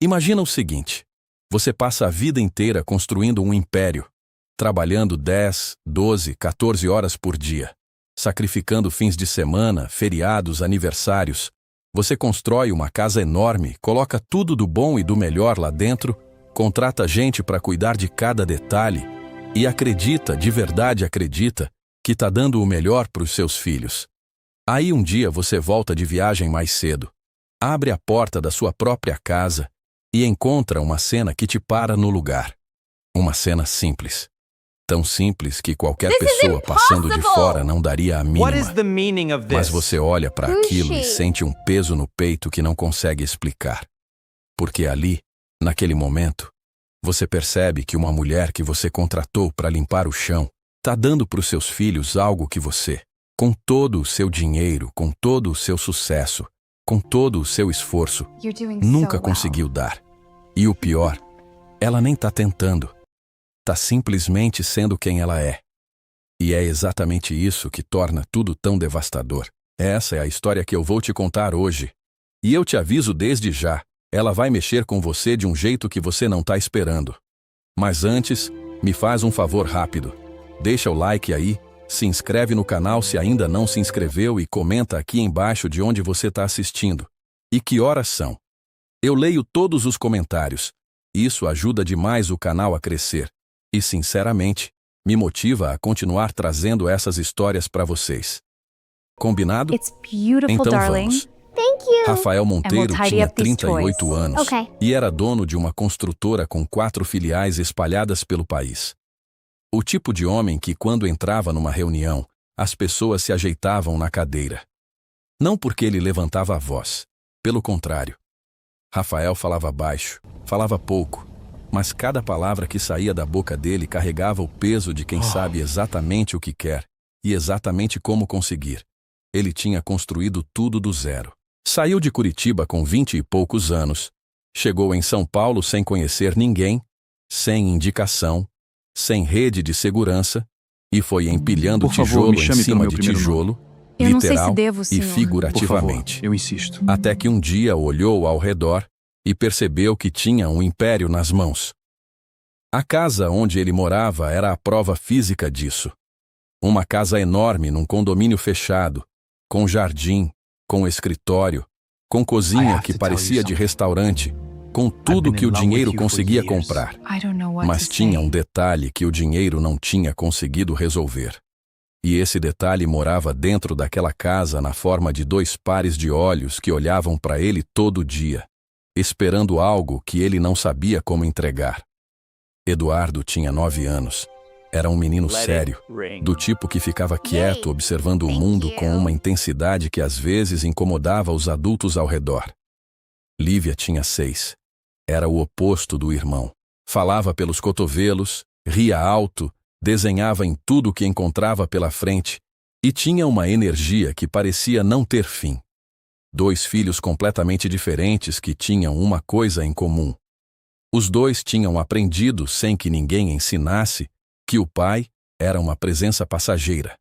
Imagina o seguinte: você passa a vida inteira construindo um império, trabalhando 10, 12, 14 horas por dia, sacrificando fins de semana, feriados, aniversários. Você constrói uma casa enorme, coloca tudo do bom e do melhor lá dentro, contrata gente para cuidar de cada detalhe e acredita, de verdade acredita, que está dando o melhor para os seus filhos. Aí um dia você volta de viagem mais cedo, abre a porta da sua própria casa e encontra uma cena que te para no lugar. Uma cena simples. Tão simples que qualquer pessoa passando de fora não daria a mínima. Mas você olha para aquilo e sente um peso no peito que não consegue explicar. Porque ali, naquele momento, você percebe que uma mulher que você contratou para limpar o chão está dando para os seus filhos algo que você, com todo o seu dinheiro, com todo o seu sucesso, com todo o seu esforço, nunca conseguiu dar. E o pior, ela nem está tentando. Está simplesmente sendo quem ela é. E é exatamente isso que torna tudo tão devastador. Essa é a história que eu vou te contar hoje. E eu te aviso desde já, ela vai mexer com você de um jeito que você não está esperando. Mas antes, me faz um favor rápido. Deixa o like aí, se inscreve no canal se ainda não se inscreveu e comenta aqui embaixo de onde você está assistindo. E que horas são? Eu leio todos os comentários. Isso ajuda demais o canal a crescer. E, sinceramente, me motiva a continuar trazendo essas histórias para vocês. Combinado? Então vamos. Rafael Monteiro tinha 38 anos e era dono de uma construtora com 4 filiais espalhadas pelo país. O tipo de homem que, quando entrava numa reunião, as pessoas se ajeitavam na cadeira. Não porque ele levantava a voz. Pelo contrário. Rafael falava baixo, falava pouco, mas cada palavra que saía da boca dele carregava o peso de quem sabe exatamente o que quer e exatamente como conseguir. Ele tinha construído tudo do zero. Saiu de Curitiba com 20 e poucos anos, chegou em São Paulo sem conhecer ninguém, sem indicação, sem rede de segurança, e foi empilhando tijolo em cima de tijolo, literal e figurativamente. Eu insisto. Até que um dia olhou ao redor e percebeu que tinha um império nas mãos. A casa onde ele morava era a prova física disso. Uma casa enorme num condomínio fechado, com jardim, com escritório, com cozinha que parecia de restaurante, com tudo que o dinheiro conseguia comprar. Mas tinha um detalhe que o dinheiro não tinha conseguido resolver. E esse detalhe morava dentro daquela casa na forma de 2 pares de olhos que olhavam para ele todo dia, esperando algo que ele não sabia como entregar. Eduardo tinha 9 anos. Era um menino sério, do tipo que ficava quieto observando o mundo com uma intensidade que às vezes incomodava os adultos ao redor. Lívia tinha 6. Era o oposto do irmão. Falava pelos cotovelos, ria alto, desenhava em tudo que encontrava pela frente e tinha uma energia que parecia não ter fim. 2 filhos completamente diferentes que tinham uma coisa em comum. Os 2 tinham aprendido, sem que ninguém ensinasse, que o pai era uma presença passageira.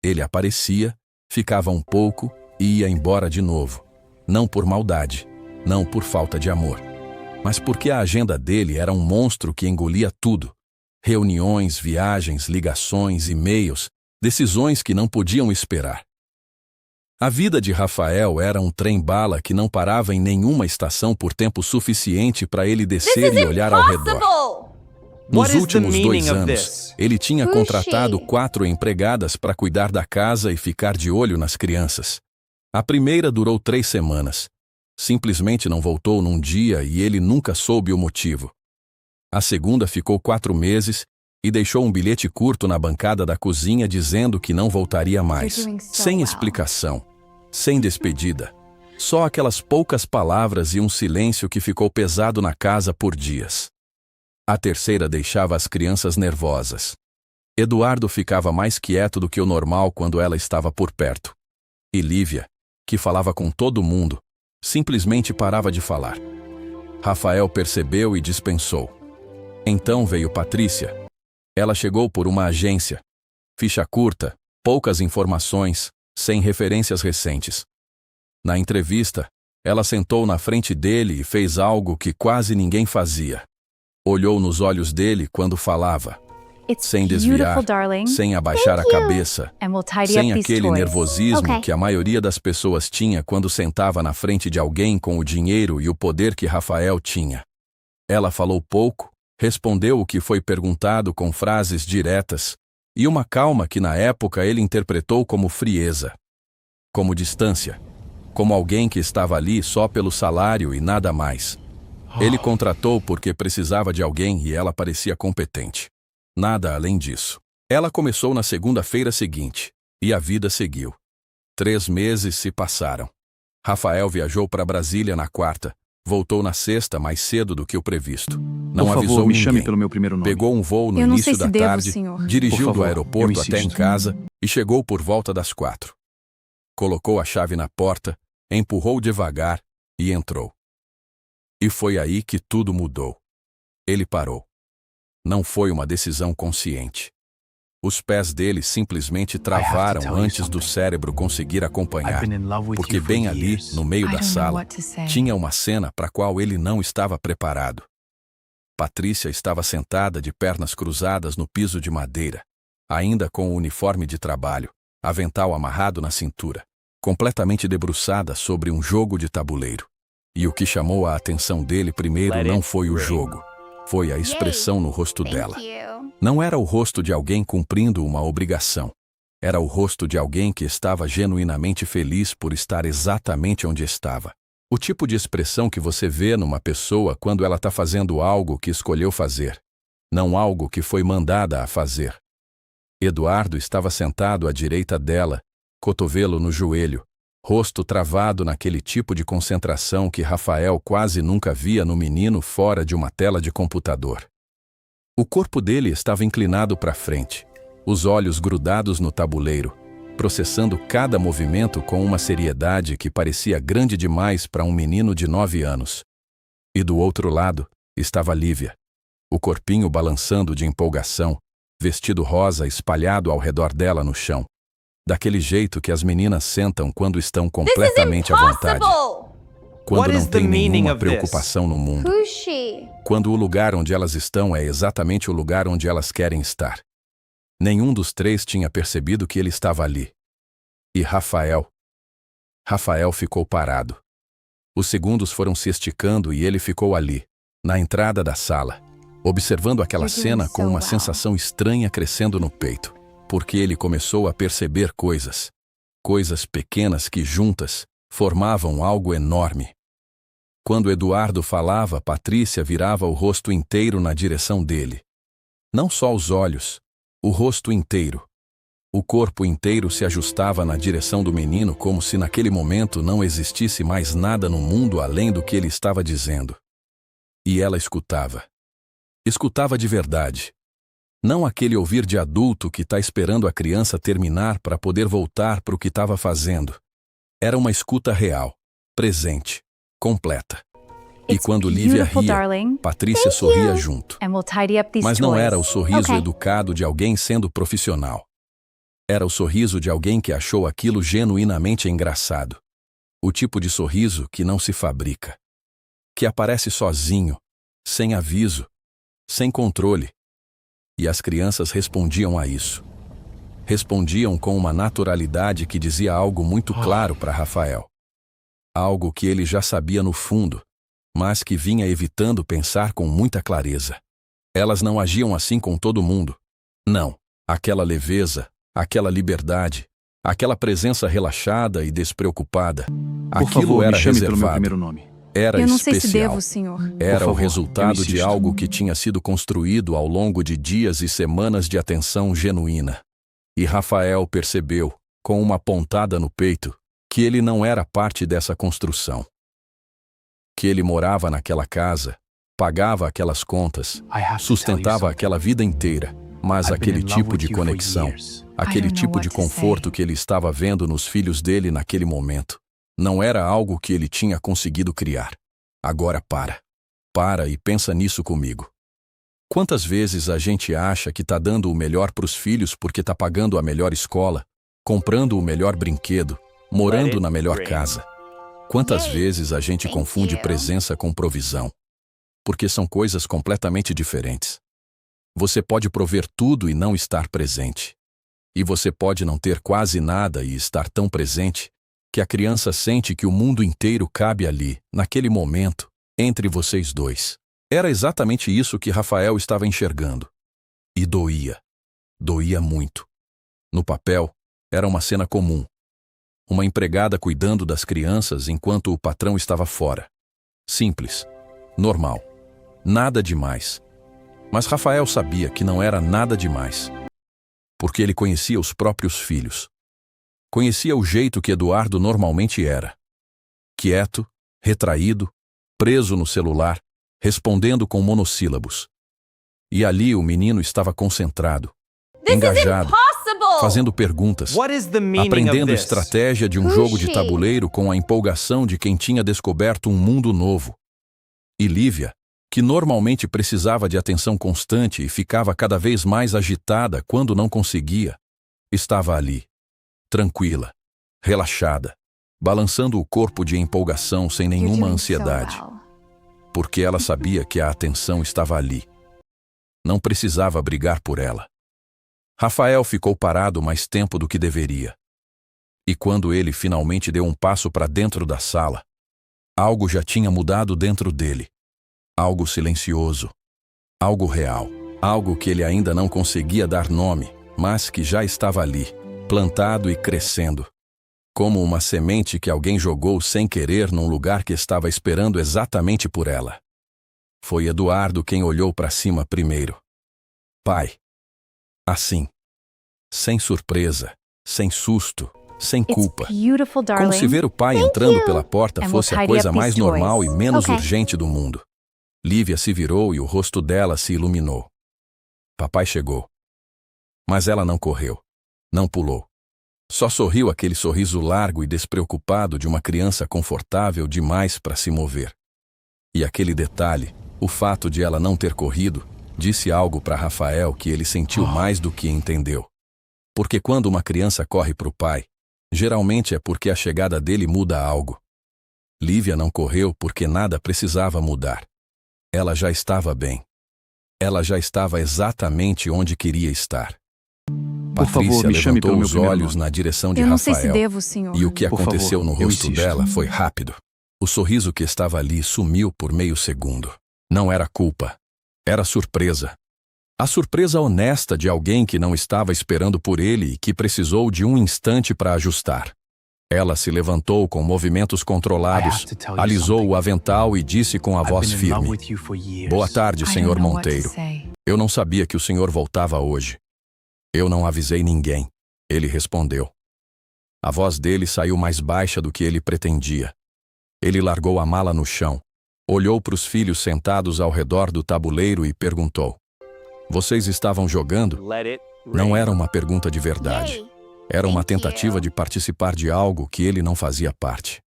Ele aparecia, ficava um pouco e ia embora de novo. Não por maldade, não por falta de amor, mas porque a agenda dele era um monstro que engolia tudo. Reuniões, viagens, ligações, e-mails, decisões que não podiam esperar. A vida de Rafael era um trem-bala que não parava em nenhuma estação por tempo suficiente para ele descer e olhar ao redor. Nos últimos 2 anos, ele tinha contratado 4 empregadas para cuidar da casa e ficar de olho nas crianças. A primeira durou 3 semanas. Simplesmente não voltou num dia e ele nunca soube o motivo. A segunda ficou 4 meses e deixou um bilhete curto na bancada da cozinha dizendo que não voltaria mais, sem explicação, sem despedida. Só aquelas poucas palavras e um silêncio que ficou pesado na casa por dias. A terceira deixava as crianças nervosas. Eduardo ficava mais quieto do que o normal quando ela estava por perto. E Lívia, que falava com todo mundo, simplesmente parava de falar. Rafael percebeu e dispensou. Então veio Patrícia. Ela chegou por uma agência. Ficha curta, poucas informações, sem referências recentes. Na entrevista, Ela sentou na frente dele e fez algo que quase ninguém fazia. Olhou nos olhos dele quando falava, sem desviar, sem abaixar a cabeça, sem aquele nervosismo que a maioria das pessoas tinha quando sentava na frente de alguém com o dinheiro e o poder que Rafael tinha. Ela falou pouco, respondeu o que foi perguntado com frases diretas e uma calma que na época ele interpretou como frieza, como distância, como alguém que estava ali só pelo salário e nada mais. Ele contratou porque precisava de alguém e ela parecia competente. Nada além disso. Ela começou na segunda-feira seguinte, e a vida seguiu. 3 meses se passaram. Rafael viajou para Brasília na quarta, voltou na sexta mais cedo do que o previsto. Não avisou ninguém. Chame pelo meu primeiro nome. Pegou um voo no início da tarde, dirigiu do aeroporto até em casa e chegou por volta das 4. Colocou a chave na porta, empurrou devagar e entrou. E foi aí que tudo mudou. Ele parou. Não foi uma decisão consciente. Os pés dele simplesmente travaram antes do cérebro conseguir acompanhar, porque bem ali, no meio da sala, tinha uma cena para a qual ele não estava preparado. Patrícia estava sentada de pernas cruzadas no piso de madeira, ainda com o uniforme de trabalho, avental amarrado na cintura, completamente debruçada sobre um jogo de tabuleiro. E o que chamou a atenção dele primeiro não foi o jogo, foi a expressão no rosto dela. Não era o rosto de alguém cumprindo uma obrigação. Era o rosto de alguém que estava genuinamente feliz por estar exatamente onde estava. O tipo de expressão que você vê numa pessoa quando ela está fazendo algo que escolheu fazer, não algo que foi mandada a fazer. Eduardo estava sentado à direita dela, cotovelo no joelho, rosto travado naquele tipo de concentração que Rafael quase nunca via no menino fora de uma tela de computador. O corpo dele estava inclinado para frente, os olhos grudados no tabuleiro, processando cada movimento com uma seriedade que parecia grande demais para um menino de 9 anos. E do outro lado estava Lívia, o corpinho balançando de empolgação, vestido rosa espalhado ao redor dela no chão, daquele jeito que as meninas sentam quando estão completamente à vontade. Quando não tem nenhuma preocupação no mundo. Quando o lugar onde elas estão é exatamente o lugar onde elas querem estar. Nenhum dos 3 tinha percebido que ele estava ali. E Rafael ficou parado. Os segundos foram se esticando e ele ficou ali, na entrada da sala, observando aquela cena com uma sensação estranha crescendo no peito, porque ele começou a perceber coisas pequenas que juntas formavam algo enorme. Quando Eduardo falava, Patrícia virava o rosto inteiro na direção dele. Não só os olhos, o rosto inteiro. O corpo inteiro se ajustava na direção do menino como se naquele momento não existisse mais nada no mundo além do que ele estava dizendo. E ela escutava. Escutava de verdade. Não aquele ouvir de adulto que está esperando a criança terminar para poder voltar para o que estava fazendo. Era uma escuta real, presente, completa. E quando Lívia ria, Patrícia sorria junto. Mas não era o sorriso educado de alguém sendo profissional. Era o sorriso de alguém que achou aquilo genuinamente engraçado. O tipo de sorriso que não se fabrica. Que aparece sozinho, sem aviso, sem controle. E as crianças respondiam a isso. Respondiam com uma naturalidade que dizia algo muito claro para Rafael. Algo que ele já sabia no fundo, mas que vinha evitando pensar com muita clareza. Elas não agiam assim com todo mundo. Não, aquela leveza, aquela liberdade, aquela presença relaxada e despreocupada. Aquilo era reservado. Era especial. Era o resultado de algo que tinha sido construído ao longo de dias e semanas de atenção genuína. E Rafael percebeu, com uma pontada no peito, que ele não era parte dessa construção. Que ele morava naquela casa, pagava aquelas contas, sustentava aquela vida inteira, mas aquele tipo de conexão, aquele tipo de conforto que ele estava vendo nos filhos dele naquele momento, não era algo que ele tinha conseguido criar. Agora para e pensa nisso comigo. Quantas vezes a gente acha que está dando o melhor para os filhos porque está pagando a melhor escola, comprando o melhor brinquedo, morando na melhor casa? Quantas vezes a gente confunde presença com provisão? Porque são coisas completamente diferentes. Você pode prover tudo e não estar presente. E você pode não ter quase nada e estar tão presente que a criança sente que o mundo inteiro cabe ali, naquele momento, entre vocês dois. Era exatamente isso que Rafael estava enxergando. E doía. Doía muito. No papel, era uma cena comum. Uma empregada cuidando das crianças enquanto o patrão estava fora. Simples. Normal. Nada demais. Mas Rafael sabia que não era nada demais. Porque ele conhecia os próprios filhos. Conhecia o jeito que Eduardo normalmente era. Quieto, retraído, preso no celular, respondendo com monossílabos. E ali o menino estava concentrado, engajado, fazendo perguntas, aprendendo estratégia de um jogo de tabuleiro com a empolgação de quem tinha descoberto um mundo novo. E Lívia, que normalmente precisava de atenção constante e ficava cada vez mais agitada quando não conseguia, estava ali, tranquila, relaxada, balançando o corpo de empolgação sem nenhuma ansiedade. Porque ela sabia que a atenção estava ali. Não precisava brigar por ela. Rafael ficou parado mais tempo do que deveria. E quando ele finalmente deu um passo para dentro da sala, algo já tinha mudado dentro dele. Algo silencioso. Algo real. Algo que ele ainda não conseguia dar nome, mas que já estava ali, plantado e crescendo. Como uma semente que alguém jogou sem querer num lugar que estava esperando exatamente por ela. Foi Eduardo quem olhou para cima primeiro. Pai. Assim. Sem surpresa, sem susto, sem culpa. Como se ver o pai entrando pela porta fosse a coisa mais normal e menos urgente do mundo. Lívia se virou e o rosto dela se iluminou. Papai chegou. Mas ela não correu. Não pulou. Só sorriu aquele sorriso largo e despreocupado de uma criança confortável demais para se mover. E aquele detalhe, o fato de ela não ter corrido, disse algo para Rafael que ele sentiu mais do que entendeu. Porque quando uma criança corre para o pai, geralmente é porque a chegada dele muda algo. Lívia não correu porque nada precisava mudar. Ela já estava bem. Ela já estava exatamente onde queria estar. Patrícia levantou os olhos na direção de Rafael, e o que aconteceu no rosto dela foi rápido. O sorriso que estava ali sumiu por meio segundo. Não era culpa. Era surpresa. A surpresa honesta de alguém que não estava esperando por ele e que precisou de um instante para ajustar. Ela se levantou com movimentos controlados, alisou o avental e disse com a voz firme: "Boa tarde, senhor Monteiro. Eu não sabia que o senhor voltava hoje." "Eu não avisei ninguém", ele respondeu. A voz dele saiu mais baixa do que ele pretendia. Ele largou a mala no chão, olhou para os filhos sentados ao redor do tabuleiro e perguntou: "Vocês estavam jogando?" Não era uma pergunta de verdade. Era uma tentativa de participar de algo que ele não fazia parte.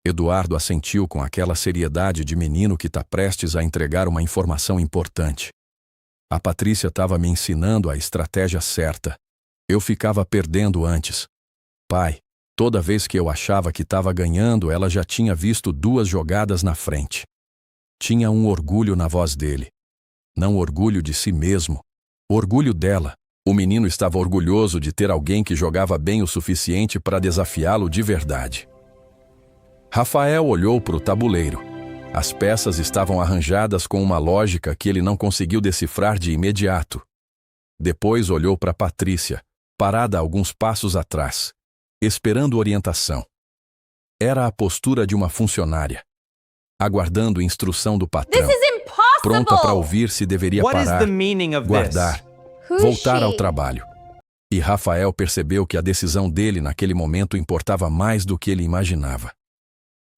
Eduardo assentiu com aquela seriedade de menino que está prestes a entregar uma informação importante. A Patrícia estava me ensinando a estratégia certa. Eu ficava perdendo antes. Pai, toda vez que eu achava que estava ganhando, ela já tinha visto 2 jogadas na frente. Tinha um orgulho na voz dele. Não orgulho de si mesmo. Orgulho dela. O menino estava orgulhoso de ter alguém que jogava bem o suficiente para desafiá-lo de verdade. Rafael olhou para o tabuleiro. As peças estavam arranjadas com uma lógica que ele não conseguiu decifrar de imediato. Depois olhou para Patrícia, parada alguns passos atrás, esperando orientação. Era a postura de uma funcionária, aguardando instrução do patrão, pronta para ouvir se deveria parar, guardar, voltar ao trabalho. E Rafael percebeu que a decisão dele naquele momento importava mais do que ele imaginava.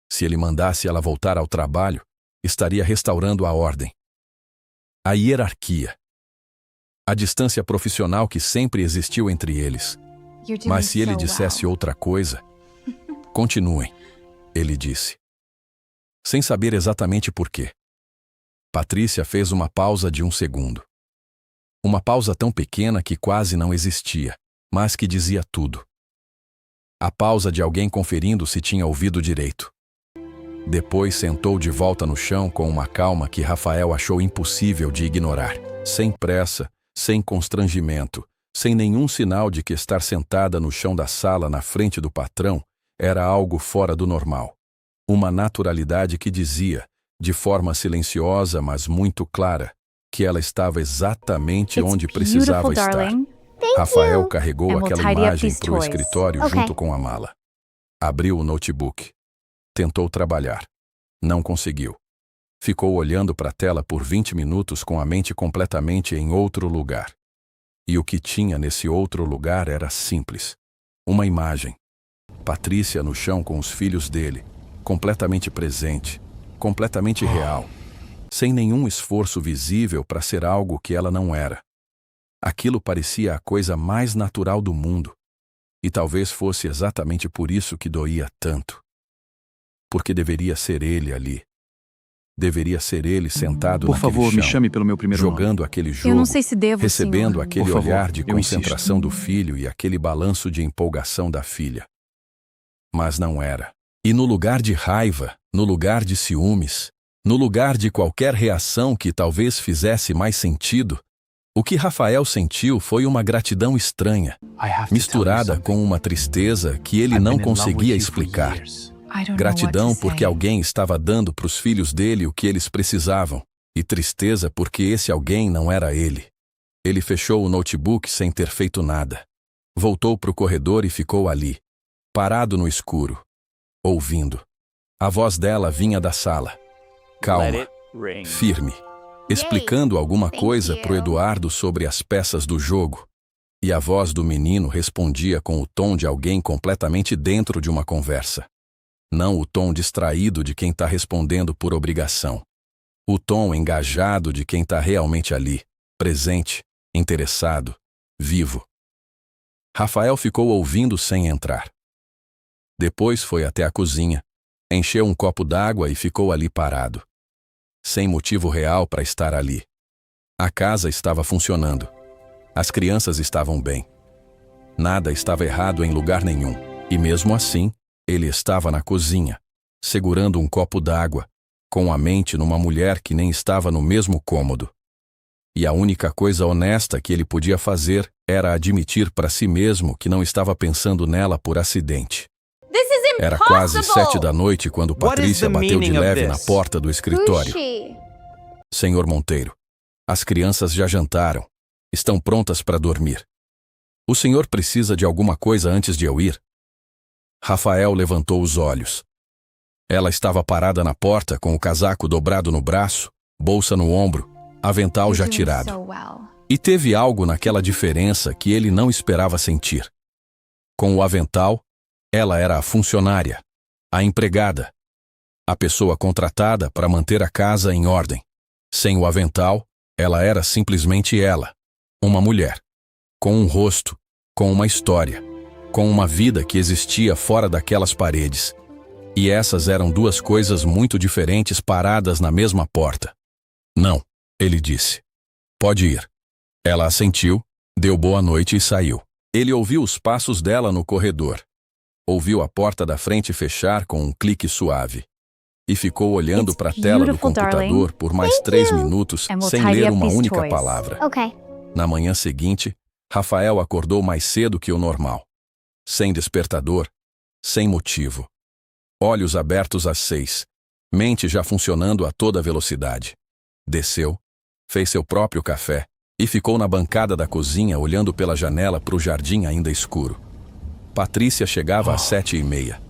Se ele mandasse ela voltar ao trabalho, estaria restaurando a ordem, a hierarquia, a distância profissional que sempre existiu entre eles. Mas se ele dissesse outra coisa, continuem, ele disse. Sem saber exatamente por quê. Patrícia fez uma pausa de 1 segundo. Uma pausa tão pequena que quase não existia, mas que dizia tudo. A pausa de alguém conferindo se tinha ouvido direito. Depois sentou de volta no chão com uma calma que Rafael achou impossível de ignorar. Sem pressa, sem constrangimento, sem nenhum sinal de que estar sentada no chão da sala na frente do patrão era algo fora do normal. Uma naturalidade que dizia, de forma silenciosa mas muito clara, que ela estava exatamente onde precisava estar. Rafael carregou aquela imagem para o escritório junto com a mala. Abriu o notebook. Tentou trabalhar. Não conseguiu. Ficou olhando para a tela por 20 minutos com a mente completamente em outro lugar. E o que tinha nesse outro lugar era simples. Uma imagem. Patrícia no chão com os filhos dele, completamente presente, completamente real, sem nenhum esforço visível para ser algo que ela não era. Aquilo parecia a coisa mais natural do mundo. E talvez fosse exatamente por isso que doía tanto. Porque deveria ser ele ali. Deveria ser ele sentado naquele chão. Por favor, me chame pelo meu primeiro jogando nome. aquele jogo, Eu não sei se devo, recebendo senhor. aquele Por favor, olhar de eu concentração insisto. do filho e aquele balanço de empolgação da filha. Mas não era. E no lugar de raiva, no lugar de ciúmes, no lugar de qualquer reação que talvez fizesse mais sentido, o que Rafael sentiu foi uma gratidão estranha, misturada com uma tristeza que ele não conseguia explicar. Gratidão porque alguém estava dando para os filhos dele o que eles precisavam, e tristeza porque esse alguém não era ele. Ele fechou o notebook sem ter feito nada. Voltou para o corredor e ficou ali, parado no escuro, ouvindo. A voz dela vinha da sala. Calma, firme, explicando alguma coisa para o Eduardo sobre as peças do jogo. E a voz do menino respondia com o tom de alguém completamente dentro de uma conversa. Não o tom distraído de quem está respondendo por obrigação. O tom engajado de quem está realmente ali, presente, interessado, vivo. Rafael ficou ouvindo sem entrar. Depois foi até a cozinha, encheu um copo d'água e ficou ali parado. Sem motivo real para estar ali. A casa estava funcionando. As crianças estavam bem. Nada estava errado em lugar nenhum. E mesmo assim, ele estava na cozinha, segurando um copo d'água, com a mente numa mulher que nem estava no mesmo cômodo. E a única coisa honesta que ele podia fazer era admitir para si mesmo que não estava pensando nela por acidente. Era quase 7 da noite quando Patrícia bateu de leve na porta do escritório. Senhor Monteiro, as crianças já jantaram. Estão prontas para dormir. O senhor precisa de alguma coisa antes de eu ir? Rafael levantou os olhos. Ela estava parada na porta com o casaco dobrado no braço, bolsa no ombro, avental já tirado. E teve algo naquela diferença que ele não esperava sentir. Com o avental, ela era a funcionária, a empregada, a pessoa contratada para manter a casa em ordem. Sem o avental, ela era simplesmente ela, uma mulher, com um rosto, com uma história, com uma vida que existia fora daquelas paredes. E essas eram duas coisas muito diferentes paradas na mesma porta. Não, ele disse. Pode ir. Ela assentiu, deu boa noite e saiu. Ele ouviu os passos dela no corredor. Ouviu a porta da frente fechar com um clique suave. E ficou olhando para a tela do computador por mais 3 minutos sem ler uma única palavra. Na manhã seguinte, Rafael acordou mais cedo que o normal. Sem despertador, sem motivo. Olhos abertos às 6, mente já funcionando a toda velocidade. Desceu, fez seu próprio café e ficou na bancada da cozinha olhando pela janela para o jardim ainda escuro. Patrícia chegava às 7h30.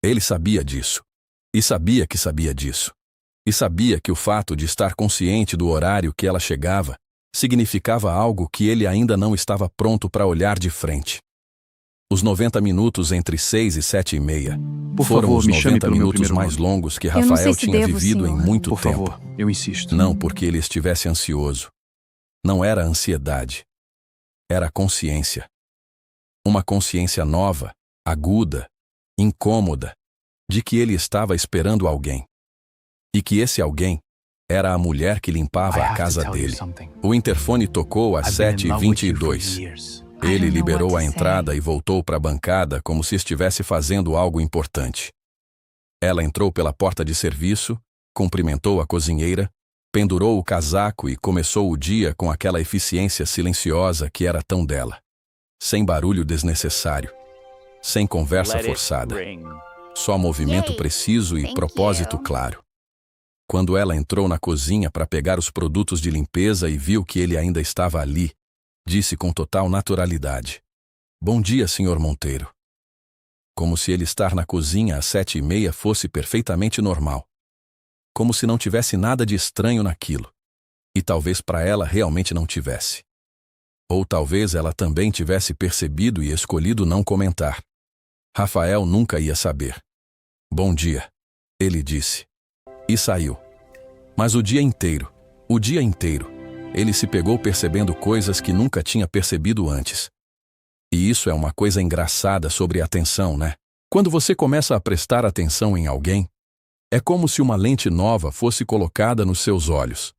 Ele sabia disso. E sabia que sabia disso. E sabia que o fato de estar consciente do horário que ela chegava significava algo que ele ainda não estava pronto para olhar de frente. Os 90 minutos entre 6 e 7h30 foram os 90 minutos mais longos que Rafael tinha vivido em muito tempo. Por favor, eu insisto. Não porque ele estivesse ansioso. Não era ansiedade. Era consciência. Uma consciência nova, aguda, incômoda, de que ele estava esperando alguém. E que esse alguém era a mulher que limpava a casa dele. O interfone tocou às 7h22. Ele liberou a entrada e voltou para a bancada como se estivesse fazendo algo importante. Ela entrou pela porta de serviço, cumprimentou a cozinheira, pendurou o casaco e começou o dia com aquela eficiência silenciosa que era tão dela. Sem barulho desnecessário, sem conversa forçada, só movimento preciso e propósito claro. Quando ela entrou na cozinha para pegar os produtos de limpeza e viu que ele ainda estava ali, disse com total naturalidade: "Bom dia, Sr. Monteiro." Como se ele estar na cozinha às 7h30 fosse perfeitamente normal. Como se não tivesse nada de estranho naquilo. E talvez para ela realmente não tivesse. Ou talvez ela também tivesse percebido e escolhido não comentar. Rafael nunca ia saber. "Bom dia", ele disse. E saiu. Mas o dia inteiro, ele se pegou percebendo coisas que nunca tinha percebido antes. E isso é uma coisa engraçada sobre a atenção, né? Quando você começa a prestar atenção em alguém, é como se uma lente nova fosse colocada nos seus olhos.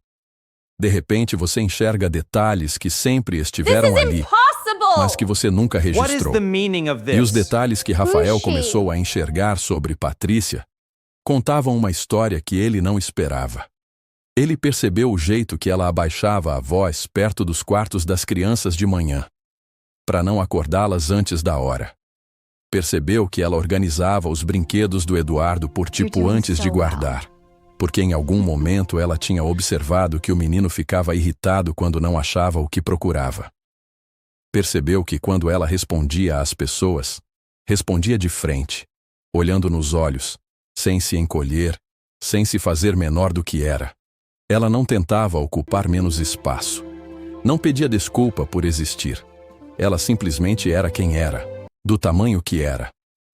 De repente você enxerga detalhes que sempre estiveram ali, mas que você nunca registrou. E os detalhes que Rafael começou a enxergar sobre Patrícia contavam uma história que ele não esperava. Ele percebeu o jeito que ela abaixava a voz perto dos quartos das crianças de manhã, para não acordá-las antes da hora. Percebeu que ela organizava os brinquedos do Eduardo por tipo antes de guardar, porque em algum momento ela tinha observado que o menino ficava irritado quando não achava o que procurava. Percebeu que quando ela respondia às pessoas, respondia de frente, olhando nos olhos, sem se encolher, sem se fazer menor do que era. Ela não tentava ocupar menos espaço. Não pedia desculpa por existir. Ela simplesmente era quem era, do tamanho que era,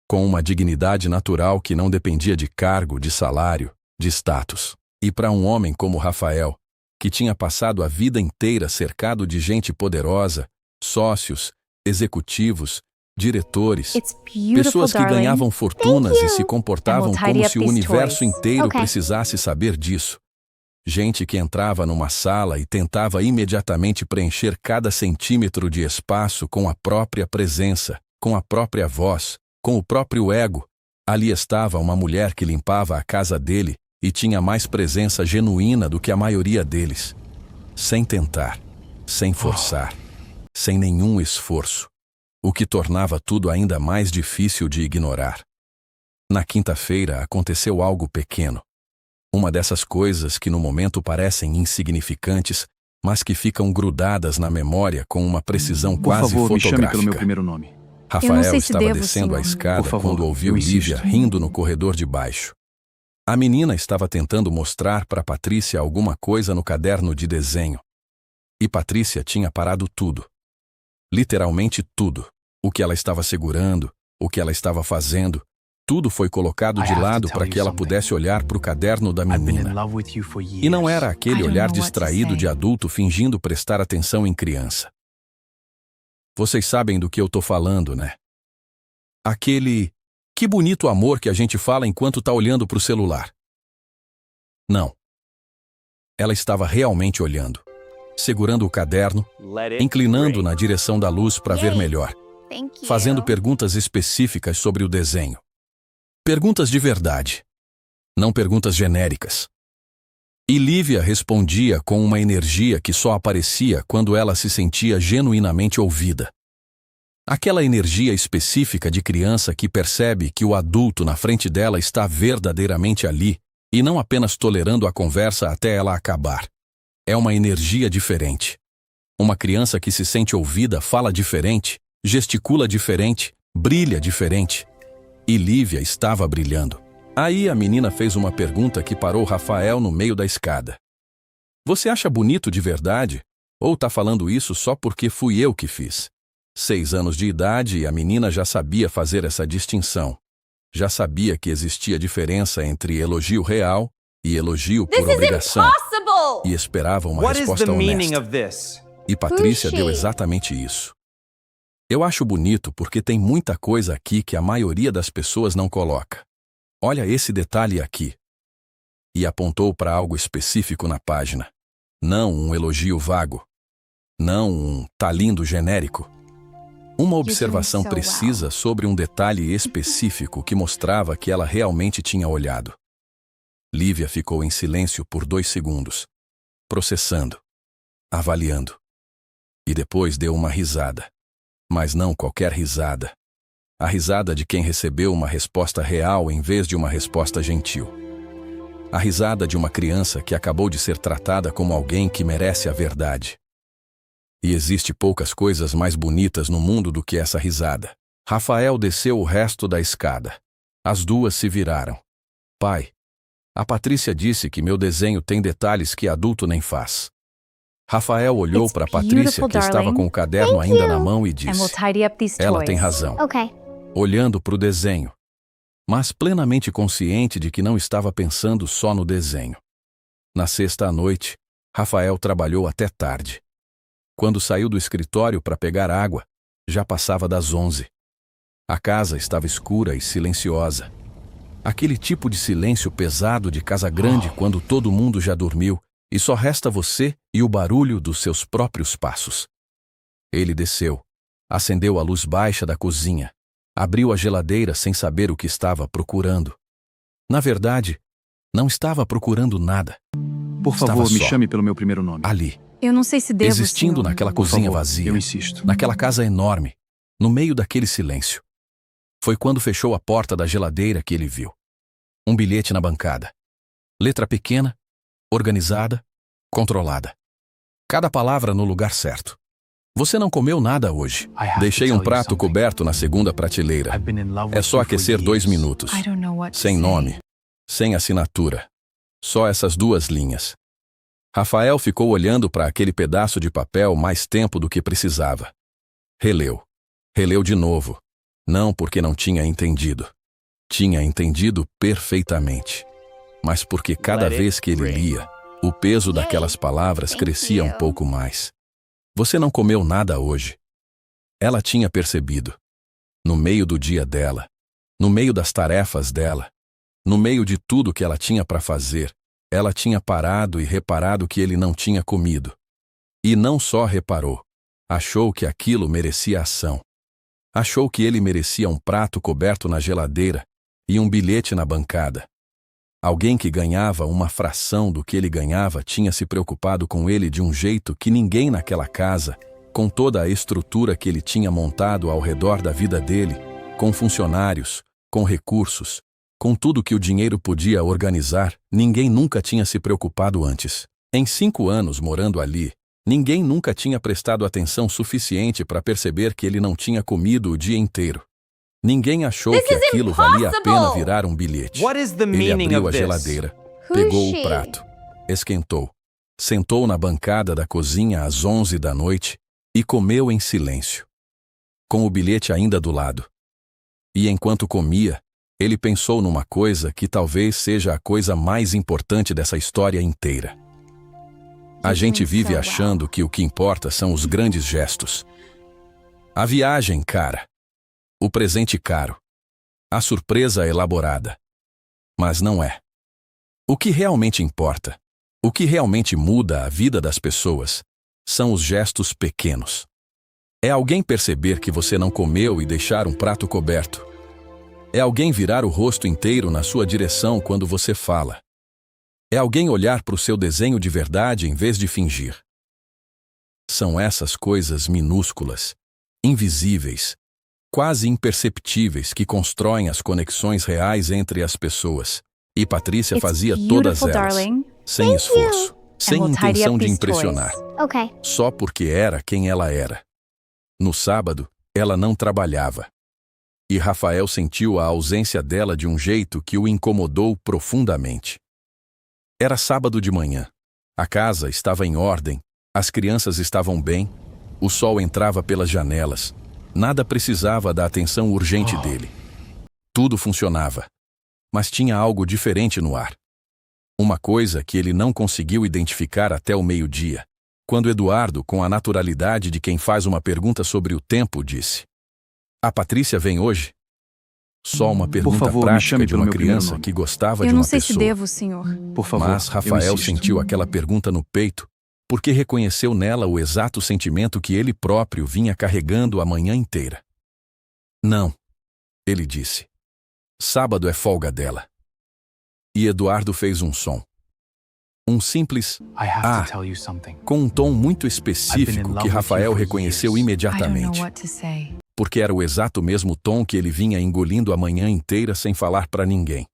com uma dignidade natural que não dependia de cargo, de salário, de status. E para um homem como Rafael, que tinha passado a vida inteira cercado de gente poderosa, sócios, executivos, diretores, pessoas que ganhavam fortunas e se comportavam como se o universo inteiro precisasse saber disso. Gente que entrava numa sala e tentava imediatamente preencher cada centímetro de espaço com a própria presença, com a própria voz, com o próprio ego. Ali estava uma mulher que limpava a casa dele e tinha mais presença genuína do que a maioria deles. Sem tentar, sem forçar, sem nenhum esforço. O que tornava tudo ainda mais difícil de ignorar. Na quinta-feira aconteceu algo pequeno. Uma dessas coisas que no momento parecem insignificantes, mas que ficam grudadas na memória com uma precisão quase fotográfica. fotográfica. Me chame pelo meu primeiro nome. Rafael estava descendo a escada Por favor, quando ouviu eu Lívia insisto. rindo no corredor de baixo. A menina estava tentando mostrar para Patrícia alguma coisa no caderno de desenho. E Patrícia tinha parado tudo. Literalmente tudo. O que ela estava segurando, o que ela estava fazendo, tudo foi colocado de lado para que ela pudesse olhar para o caderno da menina. E não era aquele olhar distraído de adulto fingindo prestar atenção em criança. Vocês sabem do que eu tô falando, né? Aquele "que bonito amor" que a gente fala enquanto tá olhando para o celular. Não. Ela estava realmente olhando, segurando o caderno, inclinando na direção da luz para ver melhor, fazendo perguntas específicas sobre o desenho. Perguntas de verdade, não perguntas genéricas. E Lívia respondia com uma energia que só aparecia quando ela se sentia genuinamente ouvida. Aquela energia específica de criança que percebe que o adulto na frente dela está verdadeiramente ali e não apenas tolerando a conversa até ela acabar. É uma energia diferente. Uma criança que se sente ouvida fala diferente, gesticula diferente, brilha diferente. E Lívia estava brilhando. Aí a menina fez uma pergunta que parou Rafael no meio da escada. "Você acha bonito de verdade? Ou tá falando isso só porque fui eu que fiz?" 6 anos de idade e a menina já sabia fazer essa distinção. Já sabia que existia diferença entre elogio real e elogio por obrigação. E esperava uma resposta honesta. E Patrícia deu exatamente isso. "Eu acho bonito porque tem muita coisa aqui que a maioria das pessoas não coloca. Olha esse detalhe aqui." E apontou para algo específico na página. Não um elogio vago. Não um "tá lindo" genérico. Uma observação precisa sobre um detalhe específico que mostrava que ela realmente tinha olhado. Lívia ficou em silêncio por 2 segundos, processando, avaliando. E depois deu uma risada. Mas não qualquer risada. A risada de quem recebeu uma resposta real em vez de uma resposta gentil. A risada de uma criança que acabou de ser tratada como alguém que merece a verdade. E existe poucas coisas mais bonitas no mundo do que essa risada. Rafael desceu o resto da escada. As duas se viraram. Pai, a Patrícia disse que meu desenho tem detalhes que adulto nem faz. Rafael olhou para Patrícia, que estava com o caderno ainda na mão, e disse: Ela tem razão. Olhando para o desenho, mas plenamente consciente de que não estava pensando só no desenho. Na sexta à noite, Rafael trabalhou até tarde. Quando saiu do escritório para pegar água, já passava das 11. A casa estava escura e silenciosa. Aquele tipo de silêncio pesado de casa grande quando todo mundo já dormiu e só resta você e o barulho dos seus próprios passos. Ele desceu, acendeu a luz baixa da cozinha, abriu a geladeira sem saber o que estava procurando. Na verdade, não estava procurando nada. Por favor, me chame pelo meu primeiro nome. Ali. Eu não sei se devo, Existindo senhor. naquela cozinha vazia, eu insisto. naquela casa enorme, no meio daquele silêncio. Foi quando fechou a porta da geladeira que ele viu. Um bilhete na bancada. Letra pequena, organizada, controlada. Cada palavra no lugar certo. Você não comeu nada hoje. Deixei um prato coberto na segunda prateleira. É só aquecer 2 minutos. Sem nome, sem assinatura. Só essas 2 linhas. Rafael ficou olhando para aquele pedaço de papel mais tempo do que precisava. Releu. Releu de novo. Não porque não tinha entendido. Tinha entendido perfeitamente. Mas porque cada vez que ele lia, o peso daquelas palavras crescia um pouco mais. Você não comeu nada hoje. Ela tinha percebido. No meio do dia dela, no meio das tarefas dela, no meio de tudo que ela tinha para fazer, ela tinha parado e reparado que ele não tinha comido. E não só reparou, achou que aquilo merecia ação. Achou que ele merecia um prato coberto na geladeira e um bilhete na bancada. Alguém que ganhava uma fração do que ele ganhava tinha se preocupado com ele de um jeito que ninguém naquela casa, com toda a estrutura que ele tinha montado ao redor da vida dele, com funcionários, com recursos, com tudo que o dinheiro podia organizar, ninguém nunca tinha se preocupado antes. Em 5 anos morando ali, ninguém nunca tinha prestado atenção suficiente para perceber que ele não tinha comido o dia inteiro. Ninguém achou que aquilo valia a pena virar um bilhete. Ele abriu a geladeira, pegou o prato, esquentou, sentou na bancada da cozinha às 11 da noite e comeu em silêncio, com o bilhete ainda do lado. E enquanto comia, ele pensou numa coisa que talvez seja a coisa mais importante dessa história inteira. A gente vive achando que o que importa são os grandes gestos. A viagem cara. O presente caro. A surpresa elaborada. Mas não é. O que realmente importa, o que realmente muda a vida das pessoas, são os gestos pequenos. É alguém perceber que você não comeu e deixar um prato coberto. É alguém virar o rosto inteiro na sua direção quando você fala. É alguém olhar para o seu desenho de verdade em vez de fingir. São essas coisas minúsculas, invisíveis, quase imperceptíveis que constroem as conexões reais entre as pessoas. E Patrícia fazia todas elas, sem esforço, sem intenção de impressionar. Só porque era quem ela era. No sábado, ela não trabalhava. E Rafael sentiu a ausência dela de um jeito que o incomodou profundamente. Era sábado de manhã. A casa estava em ordem, as crianças estavam bem, o sol entrava pelas janelas. Nada precisava da atenção urgente dele. Tudo funcionava. Mas tinha algo diferente no ar. Uma coisa que ele não conseguiu identificar até o meio-dia, quando Eduardo, com a naturalidade de quem faz uma pergunta sobre o tempo, disse: "A Patrícia vem hoje?" Só uma pergunta Por favor, me prática chame de pelo uma meu primeiro criança nome. que gostava Eu de não uma sei pessoa. se devo, senhor. Por favor, Mas eu Rafael insisto. sentiu aquela pergunta no peito porque reconheceu nela o exato sentimento que ele próprio vinha carregando a manhã inteira. Não, ele disse. Sábado é folga dela. E Eduardo fez um som. Um simples "ah", com um tom muito específico que Rafael reconheceu imediatamente, porque era o exato mesmo tom que ele vinha engolindo a manhã inteira sem falar para ninguém.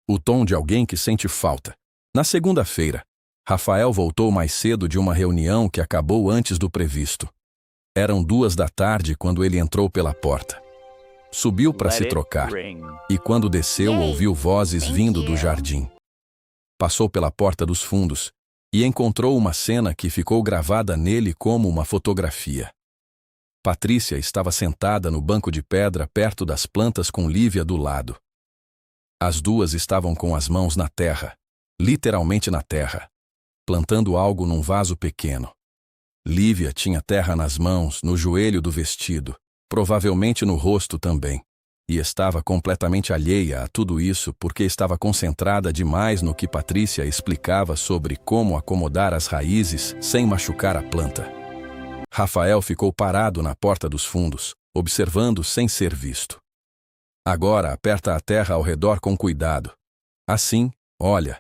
O tom de alguém que sente falta. Na segunda-feira, Rafael voltou mais cedo de uma reunião que acabou antes do previsto. Eram 2 da tarde quando ele entrou pela porta. Subiu para se trocar, e quando desceu ouviu vozes vindo do jardim. Passou pela porta dos fundos e encontrou uma cena que ficou gravada nele como uma fotografia. Patrícia estava sentada no banco de pedra perto das plantas com Lívia do lado. As duas estavam com as mãos na terra, literalmente na terra, plantando algo num vaso pequeno. Lívia tinha terra nas mãos, no joelho do vestido, provavelmente no rosto também. E estava completamente alheia a tudo isso porque estava concentrada demais no que Patrícia explicava sobre como acomodar as raízes sem machucar a planta. Rafael ficou parado na porta dos fundos, observando sem ser visto. Agora aperta a terra ao redor com cuidado. Assim, olha.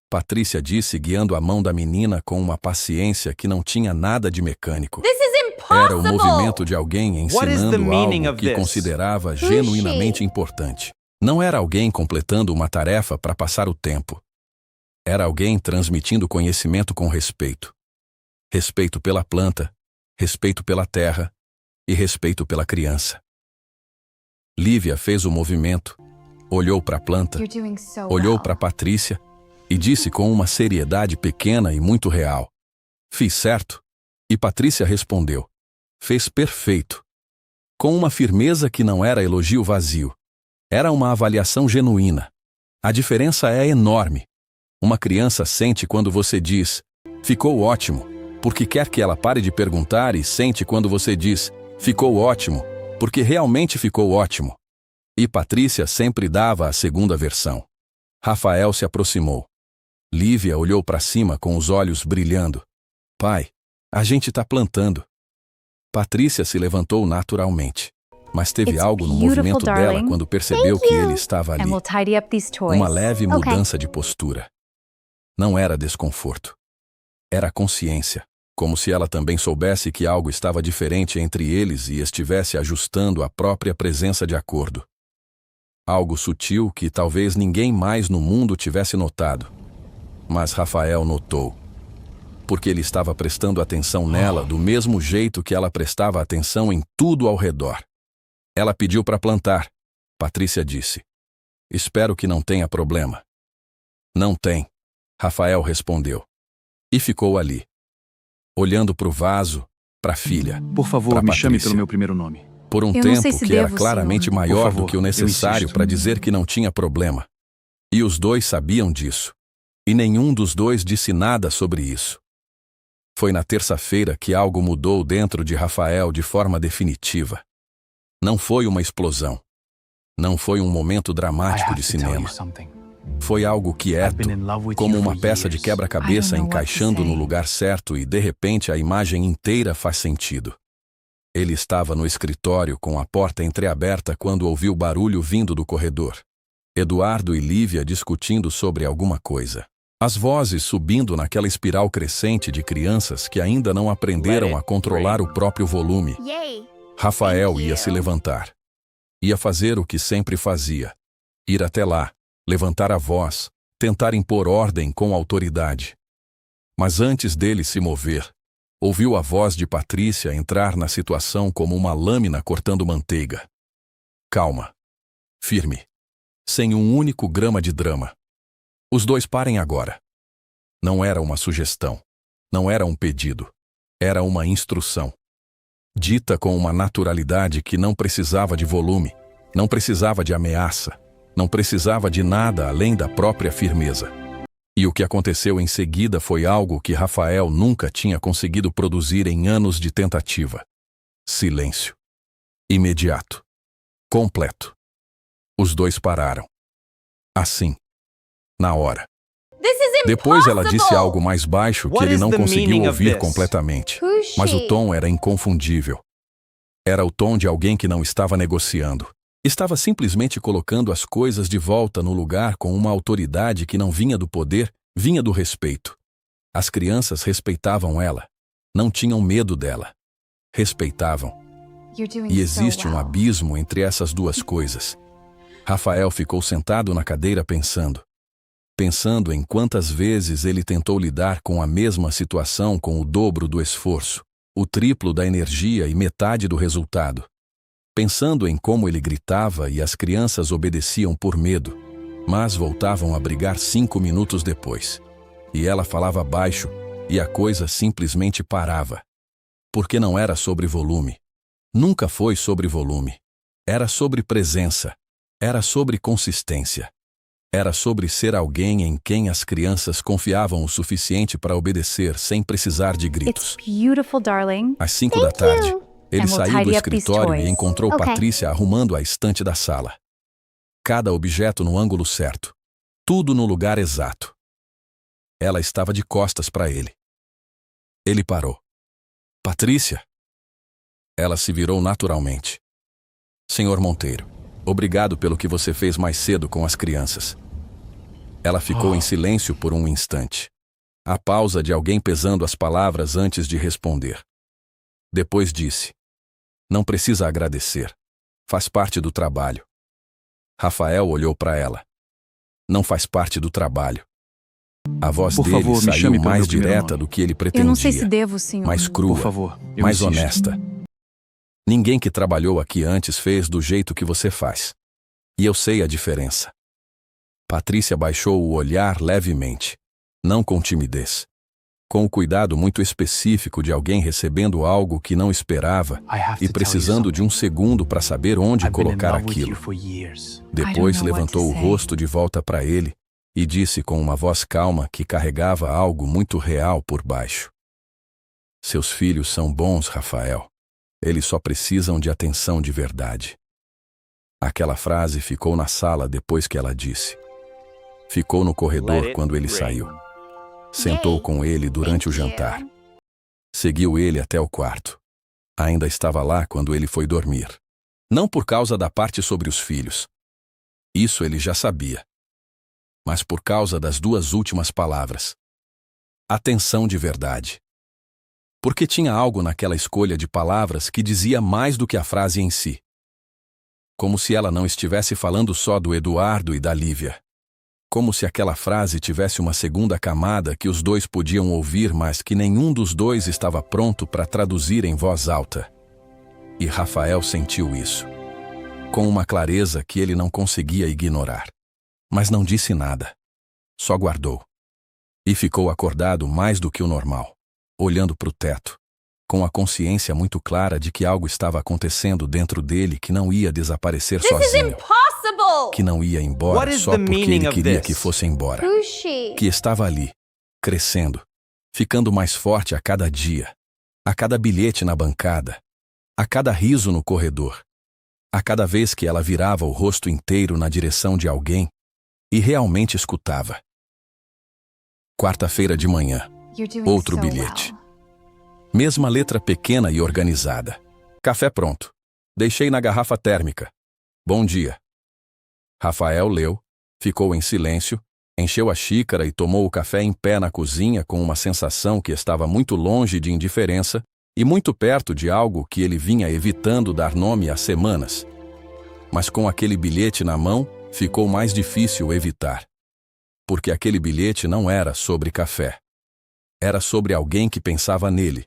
Patrícia disse guiando a mão da menina com uma paciência que não tinha nada de mecânico. Era o movimento de alguém ensinando algo que considerava genuinamente importante. Não era alguém completando uma tarefa para passar o tempo. Era alguém transmitindo conhecimento com respeito. Respeito pela planta, respeito pela terra e respeito pela criança. Lívia fez o movimento, olhou para a planta, olhou para Patrícia e disse com uma seriedade pequena e muito real: "Fiz certo?" E Patrícia respondeu: "Fez perfeito." Com uma firmeza que não era elogio vazio. Era uma avaliação genuína. A diferença é enorme. Uma criança sente quando você diz, "Ficou ótimo", porque quer que ela pare de perguntar, e sente quando você diz, "Ficou ótimo", porque realmente ficou ótimo. E Patrícia sempre dava a segunda versão. Rafael se aproximou. Lívia olhou para cima com os olhos brilhando. "Pai, a gente está plantando." Patrícia se levantou naturalmente, mas teve algo no movimento dela quando percebeu que ele estava ali. Uma leve mudança de postura. Não era desconforto. Era consciência, como se ela também soubesse que algo estava diferente entre eles e estivesse ajustando a própria presença de acordo. Algo sutil que talvez ninguém mais no mundo tivesse notado. Mas Rafael notou. Porque ele estava prestando atenção nela do mesmo jeito que ela prestava atenção em tudo ao redor. Ela pediu para plantar. Patrícia disse: "Espero que não tenha problema." "Não tem", Rafael respondeu. E ficou ali, olhando para o vaso, para a filha. Por favor, me chame pelo meu primeiro nome. Por um tempo que era claramente maior do que o necessário para dizer que não tinha problema. E os dois sabiam disso. E nenhum dos dois disse nada sobre isso. Foi na terça-feira que algo mudou dentro de Rafael de forma definitiva. Não foi uma explosão. Não foi um momento dramático de cinema. Foi algo quieto, como uma peça de quebra-cabeça encaixando no lugar certo e de repente a imagem inteira faz sentido. Ele estava no escritório com a porta entreaberta quando ouviu barulho vindo do corredor. Eduardo e Lívia discutindo sobre alguma coisa. As vozes subindo naquela espiral crescente de crianças que ainda não aprenderam a controlar o próprio volume. Rafael ia se levantar. Ia fazer o que sempre fazia. Ir até lá, levantar a voz, tentar impor ordem com autoridade. Mas antes dele se mover, ouviu a voz de Patrícia entrar na situação como uma lâmina cortando manteiga. Calma. Firme. Sem um único grama de drama. Os dois parem agora. Não era uma sugestão. Não era um pedido. Era uma instrução. Dita com uma naturalidade que não precisava de volume, não precisava de ameaça, não precisava de nada além da própria firmeza. E o que aconteceu em seguida foi algo que Rafael nunca tinha conseguido produzir em anos de tentativa. Silêncio. Imediato. Completo. Os dois pararam. Assim. Na hora. Depois ela disse algo mais baixo que ele não conseguiu ouvir completamente. Mas o tom era inconfundível. Era o tom de alguém que não estava negociando. Estava simplesmente colocando as coisas de volta no lugar com uma autoridade que não vinha do poder, vinha do respeito. As crianças respeitavam ela. Não tinham medo dela. Respeitavam. E existe um abismo entre essas duas coisas. Rafael ficou sentado na cadeira pensando em quantas vezes ele tentou lidar com a mesma situação com o dobro do esforço, o triplo da energia e metade do resultado. Pensando em como ele gritava e as crianças obedeciam por medo, mas voltavam a brigar 5 minutos depois. E ela falava baixo e a coisa simplesmente parava. Porque não era sobre volume. Nunca foi sobre volume. Era sobre presença. Era sobre consistência. Era sobre ser alguém em quem as crianças confiavam o suficiente para obedecer sem precisar de gritos. Às 5 da tarde, ele saiu do escritório e encontrou Patrícia arrumando a estante da sala. Cada objeto no ângulo certo. Tudo no lugar exato. Ela estava de costas para ele. Ele parou. Patrícia? Ela se virou naturalmente. Senhor Monteiro, obrigado pelo que você fez mais cedo com as crianças. Ela ficou em silêncio por um instante. A pausa de alguém pesando as palavras antes de responder. Depois disse: não precisa agradecer. Faz parte do trabalho. Rafael olhou para ela. Não faz parte do trabalho. A voz dele saiu mais direta do que ele pretendia. Eu não sei se devo, senhor. Mais crua, por favor, mais honesta. Ninguém que trabalhou aqui antes fez do jeito que você faz. E eu sei a diferença. Patrícia baixou o olhar levemente, não com timidez. Com o cuidado muito específico de alguém recebendo algo que não esperava e precisando de um segundo para saber onde colocar aquilo. Depois levantou o rosto de volta para ele e disse com uma voz calma que carregava algo muito real por baixo. Seus filhos são bons, Rafael. Eles só precisam de atenção de verdade. Aquela frase ficou na sala depois que ela disse. Ficou no corredor quando ele saiu. Sentou com ele durante o jantar. Seguiu ele até o quarto. Ainda estava lá quando ele foi dormir. Não por causa da parte sobre os filhos. Isso ele já sabia. Mas por causa das duas últimas palavras. Atenção de verdade. Porque tinha algo naquela escolha de palavras que dizia mais do que a frase em si. Como se ela não estivesse falando só do Eduardo e da Lívia. Como se aquela frase tivesse uma segunda camada que os dois podiam ouvir, mas que nenhum dos dois estava pronto para traduzir em voz alta. E Rafael sentiu isso. Com uma clareza que ele não conseguia ignorar. Mas não disse nada. Só guardou. E ficou acordado mais do que o normal, olhando para o teto, com a consciência muito clara de que algo estava acontecendo dentro dele que não ia desaparecer sozinho. Que não ia embora só porque ele queria que fosse embora. Que estava ali, crescendo, ficando mais forte a cada dia, a cada bilhete na bancada, a cada riso no corredor, a cada vez que ela virava o rosto inteiro na direção de alguém e realmente escutava. Quarta-feira de manhã, outro bilhete. Mesma letra pequena e organizada. Café pronto. Deixei na garrafa térmica. Bom dia. Rafael leu, ficou em silêncio, encheu a xícara e tomou o café em pé na cozinha com uma sensação que estava muito longe de indiferença e muito perto de algo que ele vinha evitando dar nome há semanas. Mas com aquele bilhete na mão, ficou mais difícil evitar. Porque aquele bilhete não era sobre café. Era sobre alguém que pensava nele.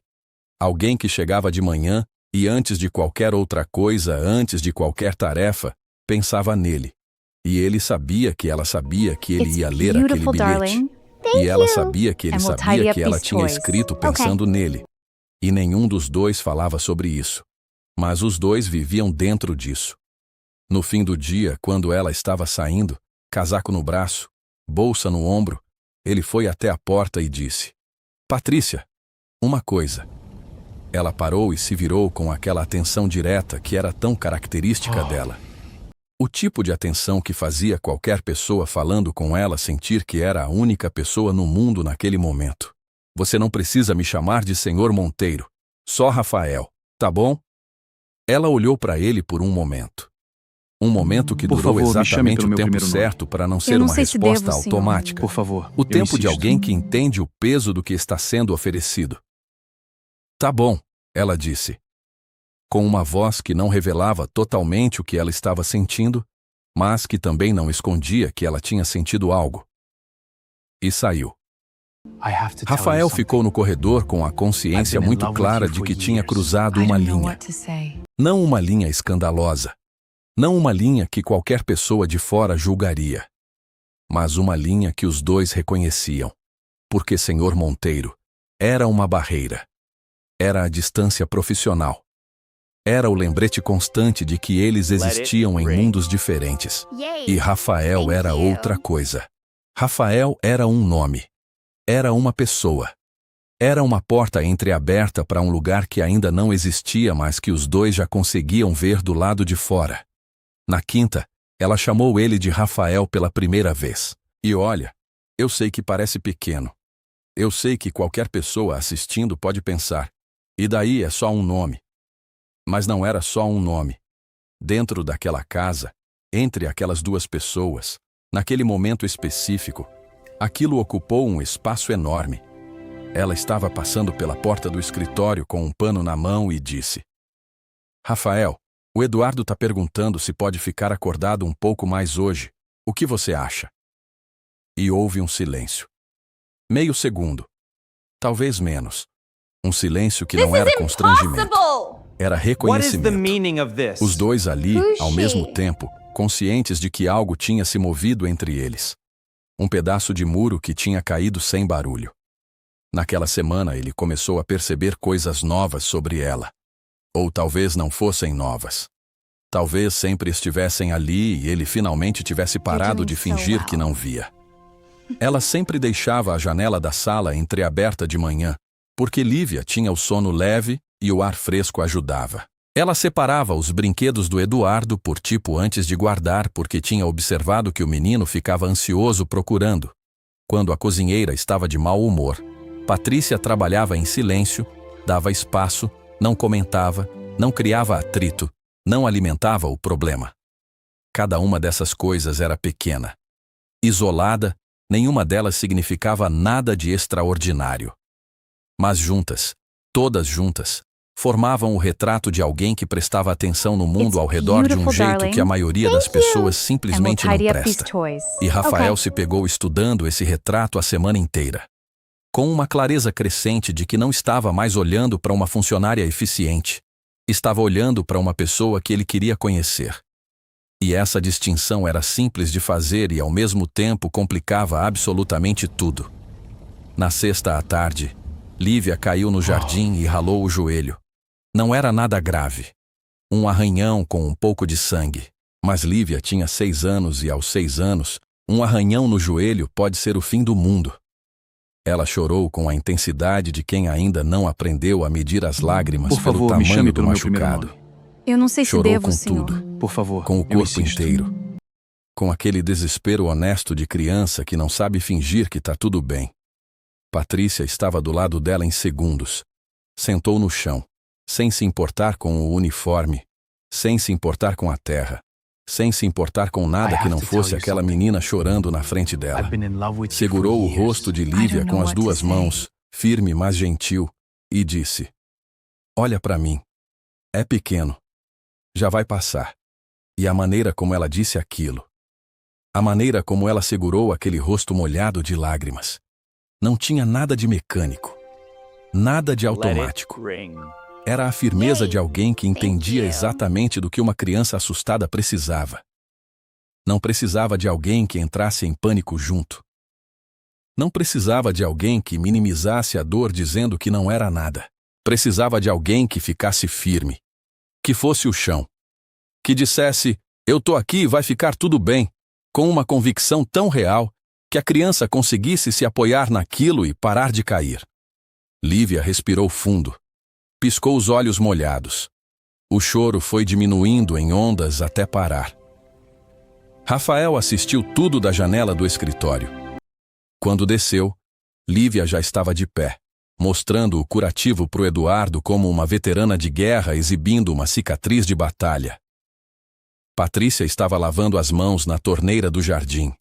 Alguém que chegava de manhã e antes de qualquer outra coisa, antes de qualquer tarefa, pensava nele. E ele sabia que ela sabia que ele ia ler aquele bilhete. E ela sabia que ele sabia que ela tinha escrito pensando nele. E nenhum dos dois falava sobre isso. Mas os dois viviam dentro disso. No fim do dia, quando ela estava saindo, casaco no braço, bolsa no ombro, ele foi até a porta e disse: Patrícia, uma coisa. Ela parou e se virou com aquela atenção direta que era tão característica dela. O tipo de atenção que fazia qualquer pessoa falando com ela sentir que era a única pessoa no mundo naquele momento. Você não precisa me chamar de Senhor Monteiro. Só Rafael, tá bom? Ela olhou para ele por um momento. Um momento que durou exatamente o tempo certo para não ser uma resposta automática. Por favor. O tempo de alguém que entende o peso do que está sendo oferecido. Tá bom, ela disse. Com uma voz que não revelava totalmente o que ela estava sentindo, mas que também não escondia que ela tinha sentido algo. E saiu. Rafael ficou no corredor com a consciência muito clara de que tinha cruzado uma linha. Não uma linha escandalosa. Não uma linha que qualquer pessoa de fora julgaria. Mas uma linha que os dois reconheciam. Porque Senhor Monteiro era uma barreira. Era a distância profissional. Era o lembrete constante de que eles existiam em mundos diferentes. E Rafael era outra coisa. Rafael era um nome. Era uma pessoa. Era uma porta entreaberta para um lugar que ainda não existia, mas que os dois já conseguiam ver do lado de fora. Na quinta, ela chamou ele de Rafael pela primeira vez. E olha, eu sei que parece pequeno. Eu sei que qualquer pessoa assistindo pode pensar, e daí é só um nome. Mas não era só um nome. Dentro daquela casa, entre aquelas duas pessoas, naquele momento específico, aquilo ocupou um espaço enorme. Ela estava passando pela porta do escritório com um pano na mão e disse: Rafael, o Eduardo está perguntando se pode ficar acordado um pouco mais hoje. O que você acha? E houve um silêncio. Meio segundo. Talvez menos. Um silêncio que não era constrangimento. Era reconhecimento. Os dois ali, ao mesmo tempo, conscientes de que algo tinha se movido entre eles. Um pedaço de muro que tinha caído sem barulho. Naquela semana ele começou a perceber coisas novas sobre ela. Ou talvez não fossem novas. Talvez sempre estivessem ali e ele finalmente tivesse parado de fingir que não via. Ela sempre deixava a janela da sala entreaberta de manhã, porque Lívia tinha o sono leve e o ar fresco ajudava. Ela separava os brinquedos do Eduardo por tipo antes de guardar, porque tinha observado que o menino ficava ansioso procurando. Quando a cozinheira estava de mau humor, Patrícia trabalhava em silêncio, dava espaço, não comentava, não criava atrito, não alimentava o problema. Cada uma dessas coisas era pequena. Isolada, nenhuma delas significava nada de extraordinário. Mas juntas, todas juntas, formavam o retrato de alguém que prestava atenção no mundo ao redor de um jeito que a maioria das pessoas simplesmente não presta. E Rafael se pegou estudando esse retrato a semana inteira. Com uma clareza crescente de que não estava mais olhando para uma funcionária eficiente, estava olhando para uma pessoa que ele queria conhecer. E essa distinção era simples de fazer e ao mesmo tempo complicava absolutamente tudo. Na sexta à tarde, Lívia caiu no jardim e ralou o joelho. Não era nada grave. Um arranhão com um pouco de sangue. Mas Lívia tinha 6 anos e aos 6 anos, um arranhão no joelho pode ser o fim do mundo. Ela chorou com a intensidade de quem ainda não aprendeu a medir as lágrimas pelo tamanho do machucado. Eu não sei se Chorou devo, com senhor. tudo, Por favor. com o corpo inteiro. Com aquele desespero honesto de criança que não sabe fingir que está tudo bem. Patrícia estava do lado dela em segundos. Sentou no chão, sem se importar com o uniforme, sem se importar com a terra, sem se importar com nada que não fosse aquela menina chorando na frente dela. Segurou o rosto de Lívia com as duas mãos, firme mas gentil, e disse: Olha para mim. É pequeno. Já vai passar. E a maneira como ela disse aquilo. A maneira como ela segurou aquele rosto molhado de lágrimas. Não tinha nada de mecânico. Nada de automático. Era a firmeza de alguém que entendia exatamente do que uma criança assustada precisava. Não precisava de alguém que entrasse em pânico junto. Não precisava de alguém que minimizasse a dor dizendo que não era nada. Precisava de alguém que ficasse firme. Que fosse o chão. Que dissesse: eu tô aqui e vai ficar tudo bem. Com uma convicção tão real que a criança conseguisse se apoiar naquilo e parar de cair. Lívia respirou fundo. Piscou os olhos molhados. O choro foi diminuindo em ondas até parar. Rafael assistiu tudo da janela do escritório. Quando desceu, Lívia já estava de pé, mostrando o curativo para o Eduardo como uma veterana de guerra exibindo uma cicatriz de batalha. Patrícia estava lavando as mãos na torneira do jardim.